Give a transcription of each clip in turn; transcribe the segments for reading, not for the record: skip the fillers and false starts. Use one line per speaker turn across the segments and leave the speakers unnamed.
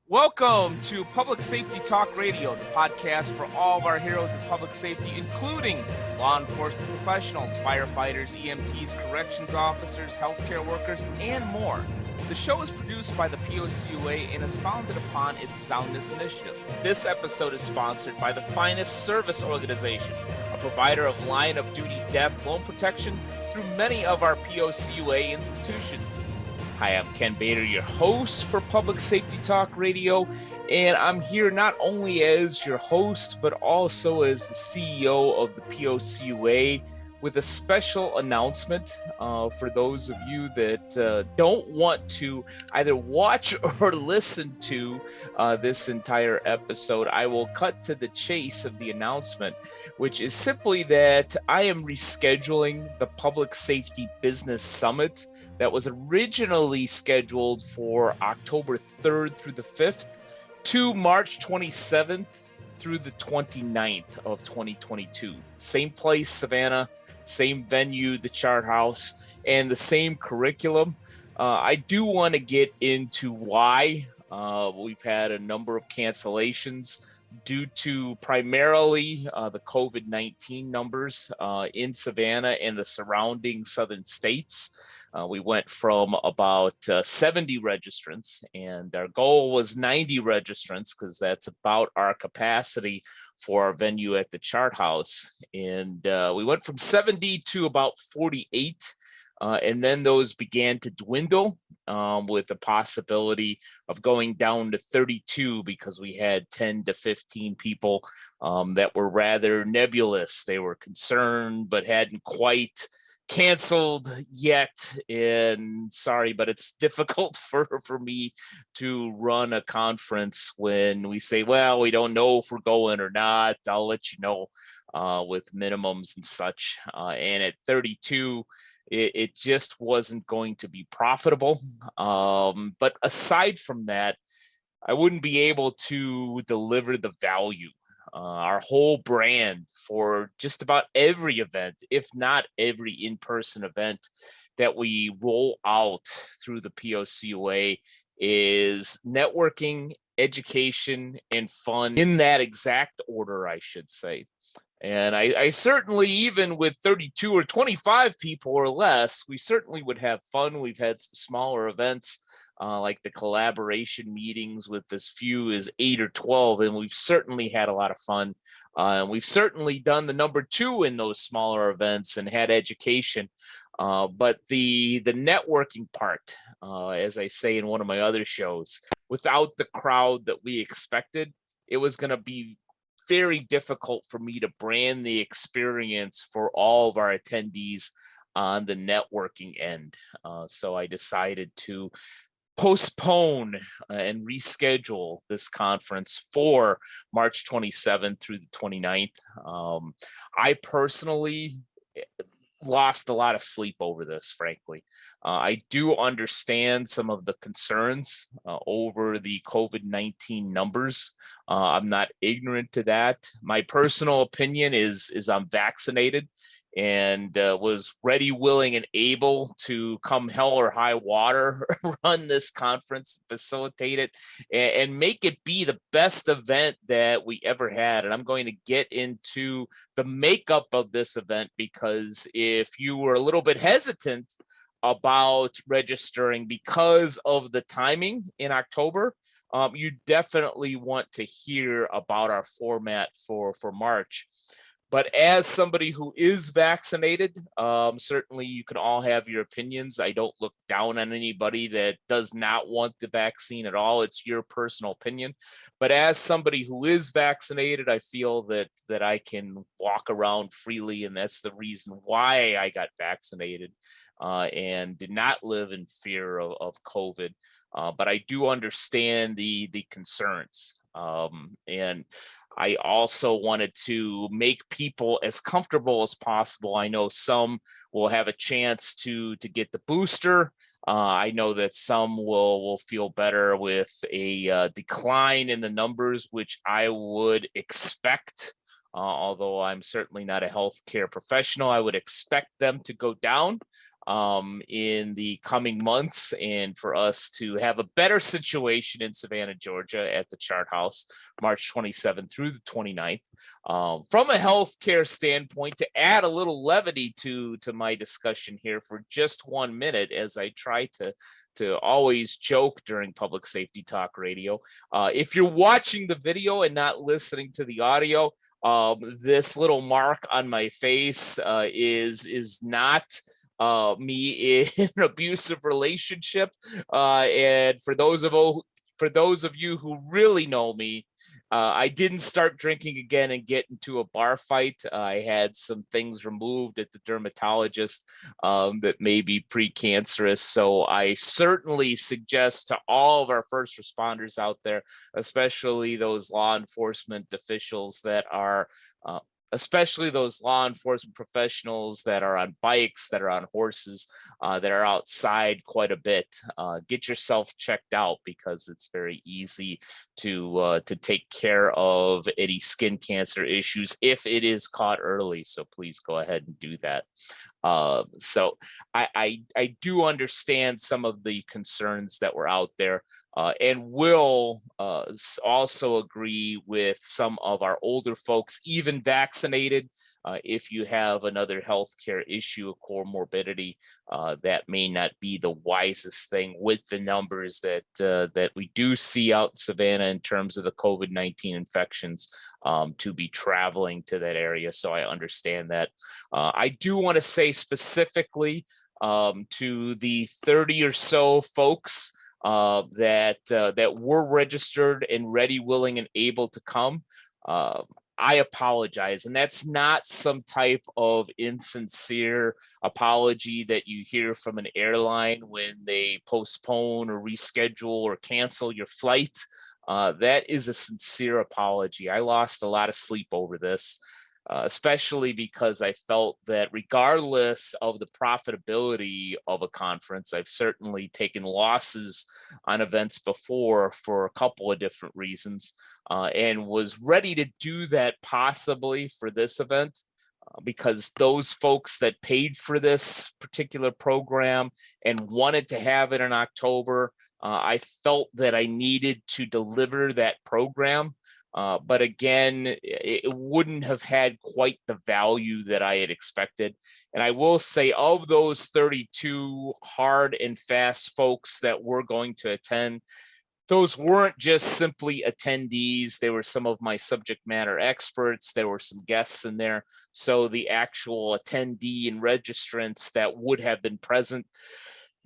Welcome to Public Safety Talk Radio, the podcast for all of our heroes of public safety, including law enforcement professionals, firefighters, EMTs, corrections officers, healthcare workers, and more. The show is produced by the POCUA and is founded upon its Soundness Initiative. This episode is sponsored by the Finest Service Organization, a provider of line of duty death loan protection through many of our POCUA institutions. Hi, I'm Ken Bator, your host for Public Safety Talk Radio, and I'm here not only as your host, but also as the CEO of the POCUA with a special announcement for those of you that don't want to either watch or listen to this entire episode. I will cut to the chase of the announcement, which is simply that I am rescheduling the Public Safety Business Summit that was originally scheduled for October 3rd through the 5th to March 27th through the 29th of 2022. Same place, Savannah, same venue, the Chart House, and the same curriculum. I do want to get into why we've had a number of cancellations due to primarily the COVID-19 numbers in Savannah and the surrounding southern states. We went from about 70 registrants, and our goal was 90 registrants because that's about our capacity for our venue at the Chart House. And we went from 70 to about 48, and then those began to dwindle with the possibility of going down to 32 because we had 10 to 15 people that were rather nebulous. They were concerned but hadn't quite canceled yet, and sorry, but it's difficult for me to run a conference when we say, well, we don't know if we're going or not. I'll let you know with minimums and such. And at 32, it just wasn't going to be profitable. But aside from that, I wouldn't be able to deliver the value. Our whole brand for just about every event, if not every in-person event that we roll out through the POCUA, is networking, education, and fun in that exact order, I should say. And I certainly, even with 32 or 25 people or less, we certainly would have fun. We've had some smaller events like the collaboration meetings with as few as 8 or 12, and we've certainly had a lot of fun. We've certainly done the number 2 in those smaller events and had education. But the networking part, as I say in one of my other shows, without the crowd that we expected, it was going to be very difficult for me to brand the experience for all of our attendees on the networking end. So I decided to postpone and reschedule this conference for March 27th through the 29th. I personally lost a lot of sleep over this, frankly. I do understand some of the concerns over the COVID-19 numbers. I'm not ignorant to that. My personal opinion is I'm vaccinated and was ready, willing, and able to come hell or high water, run this conference, facilitate it, and make it be the best event that we ever had. And I'm going to get into the makeup of this event, because if you were a little bit hesitant about registering because of the timing in October, you definitely want to hear about our format for March. But as somebody who is vaccinated, certainly you can all have your opinions. I don't look down on anybody that does not want the vaccine at all. It's your personal opinion. But as somebody who is vaccinated, I feel that I can walk around freely, and that's the reason why I got vaccinated and did not live in fear of COVID. But I do understand the concerns. And I also wanted to make people as comfortable as possible. I know some will have a chance to get the booster. I know that some will feel better with a decline in the numbers, which I would expect. Although I'm certainly not a healthcare professional, I would expect them to go down. in the coming months, and for us to have a better situation in Savannah, Georgia at the Chart House, March 27th through the 29th. From a healthcare standpoint, to add a little levity to my discussion here for just 1 minute, as I try to always joke during Public Safety Talk Radio. If you're watching the video and not listening to the audio, this little mark on my face is not me in an abusive relationship. And for those of you who really know me, I didn't start drinking again and get into a bar fight. I had some things removed at the dermatologist that may be precancerous. So I certainly suggest to all of our first responders out there, especially those law enforcement officials that are especially those law enforcement professionals that are on bikes, that are on horses, that are outside quite a bit. Get yourself checked out, because it's very easy to take care of any skin cancer issues if it is caught early. So please go ahead and do that. So I do understand some of the concerns that were out there. And will also agree with some of our older folks, even vaccinated. If you have another healthcare issue, a comorbidity, that may not be the wisest thing with the numbers that we do see out in Savannah in terms of the COVID-19 infections, to be traveling to that area. So I understand that. I do want to say specifically to the 30 or so folks that were registered and ready, willing, and able to come. I apologize. And that's not some type of insincere apology that you hear from an airline when they postpone or reschedule or cancel your flight. That is a sincere apology. I lost a lot of sleep over this. Especially because I felt that regardless of the profitability of a conference, I've certainly taken losses on events before for a couple of different reasons, and was ready to do that possibly for this event. Because those folks that paid for this particular program and wanted to have it in October, I felt that I needed to deliver that program. But again, it wouldn't have had quite the value that I had expected. And I will say, of those 32 hard and fast folks that were going to attend, those weren't just simply attendees. They were some of my subject matter experts. There were some guests in there. So the actual attendee and registrants that would have been present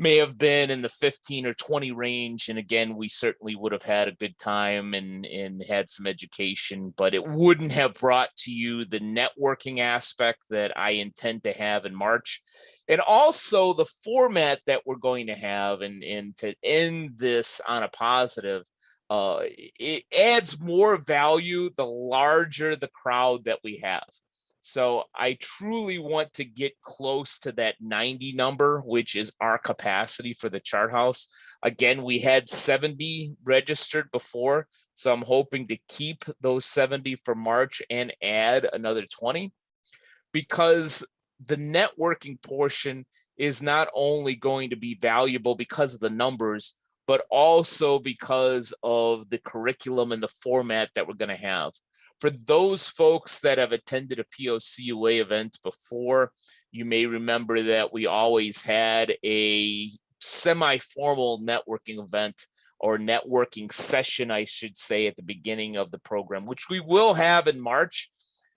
may have been in the 15 or 20 range. And again, we certainly would have had a good time and had some education, but it wouldn't have brought to you the networking aspect that I intend to have in March. And also the format that we're going to have, and to end this on a positive, it adds more value the larger the crowd that we have. So I truly want to get close to that 90 number, which is our capacity for the Chart House. Again, we had 70 registered before, so I'm hoping to keep those 70 for March and add another 20, because the networking portion is not only going to be valuable because of the numbers, but also because of the curriculum and the format that we're going to have. For those folks that have attended a POCUA event before, you may remember that we always had a semi-formal networking event, or networking session, I should say, at the beginning of the program, which we will have in March,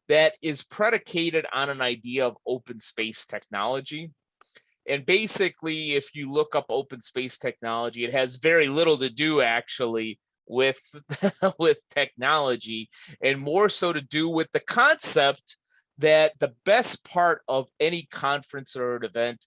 that is predicated on an idea of open space technology. And basically, if you look up open space technology, it has very little to do actually with with technology, and more so to do with the concept that the best part of any conference or an event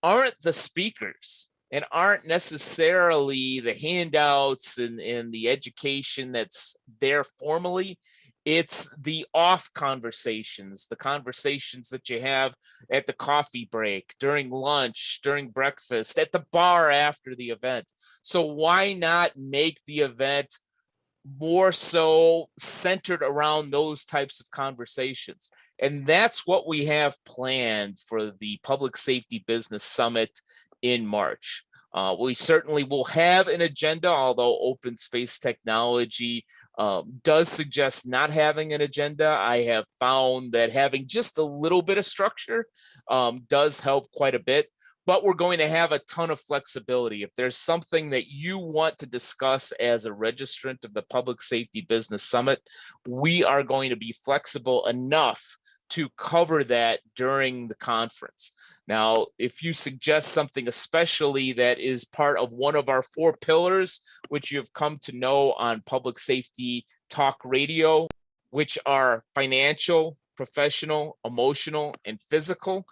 aren't the speakers and aren't necessarily the handouts and the education that's there formally. It's the off conversations, the conversations that you have at the coffee break, during lunch, during breakfast, at the bar after the event. So why not make the event more so centered around those types of conversations? And that's what we have planned for the Public Safety Business Summit in March. We certainly will have an agenda, although open space technology does suggest not having an agenda. I have found that having just a little bit of structure does help quite a bit, but we're going to have a ton of flexibility. If there's something that you want to discuss as a registrant of the Public Safety Business Summit, we are going to be flexible enough to cover that during the conference. Now, if you suggest something especially that is part of one of our 4 pillars, which you've come to know on Public Safety Talk Radio, which are financial, professional, emotional, and physical,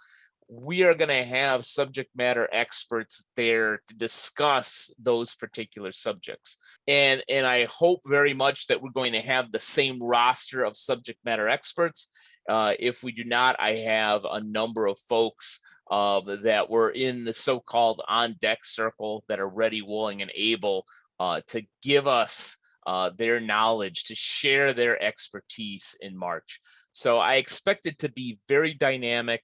we are going to have subject matter experts there to discuss those particular subjects. And I hope very much that we're going to have the same roster of subject matter experts. If we do not, I have a number of folks that were in the so-called on-deck circle that are ready, willing, and able to give us their knowledge, to share their expertise in March. So I expect it to be very dynamic,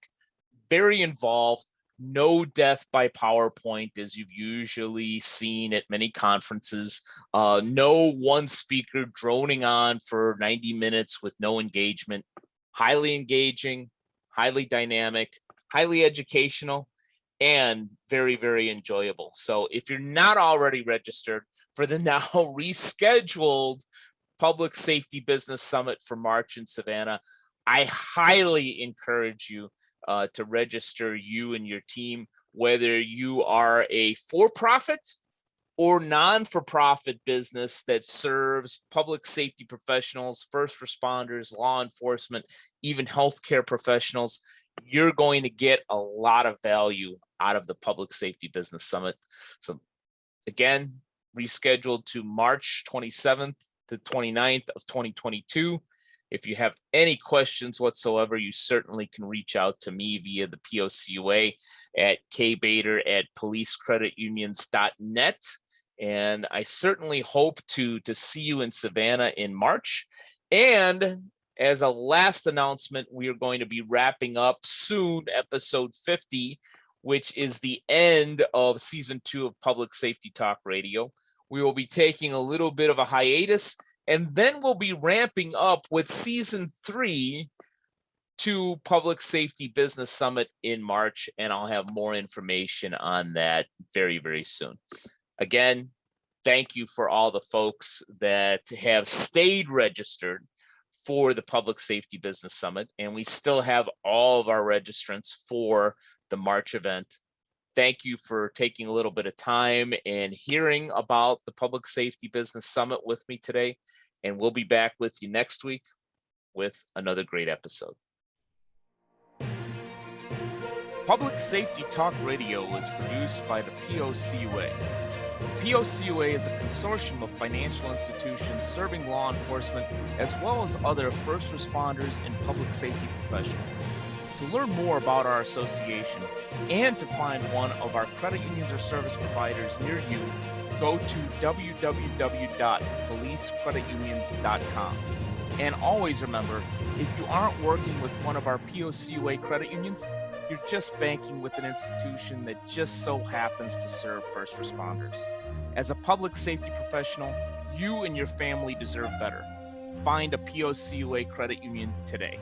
very involved, no death by PowerPoint as you've usually seen at many conferences, no one speaker droning on for 90 minutes with no engagement. Highly engaging, highly dynamic, highly educational, and very, very enjoyable. So if you're not already registered for the now rescheduled Public Safety Business Summit for March in Savannah, I highly encourage you to register, you and your team, whether you are a for-profit or non-for-profit business that serves public safety professionals, first responders, law enforcement, even healthcare professionals. You're going to get a lot of value out of the Public Safety Business Summit. So again, rescheduled to March 27th to 29th of 2022. If you have any questions whatsoever, you certainly can reach out to me via the POCUA at kbator@policecreditunions.net. And I certainly hope to see you in Savannah in March. And as a last announcement, we are going to be wrapping up soon episode 50, which is the end of season 2 of Public Safety Talk Radio. We will be taking a little bit of a hiatus, and then we'll be ramping up with season 3 to Public Safety Business Summit in March, and I'll have more information on that very, very soon. Again, thank you for all the folks that have stayed registered for the Public Safety Business Summit, and we still have all of our registrants for the March event. Thank you for taking a little bit of time and hearing about the Public Safety Business Summit with me today, and we'll be back with you next week with another great episode. Public Safety Talk Radio is produced by the POCUA. POCUA is a consortium of financial institutions serving law enforcement as well as other first responders and public safety professionals. To learn more about our association and to find one of our credit unions or service providers near you, go to www.policecreditunions.com. And always remember, if you aren't working with one of our POCUA credit unions, you're just banking with an institution that just so happens to serve first responders. As a public safety professional, you and your family deserve better. Find a POCUA credit union today.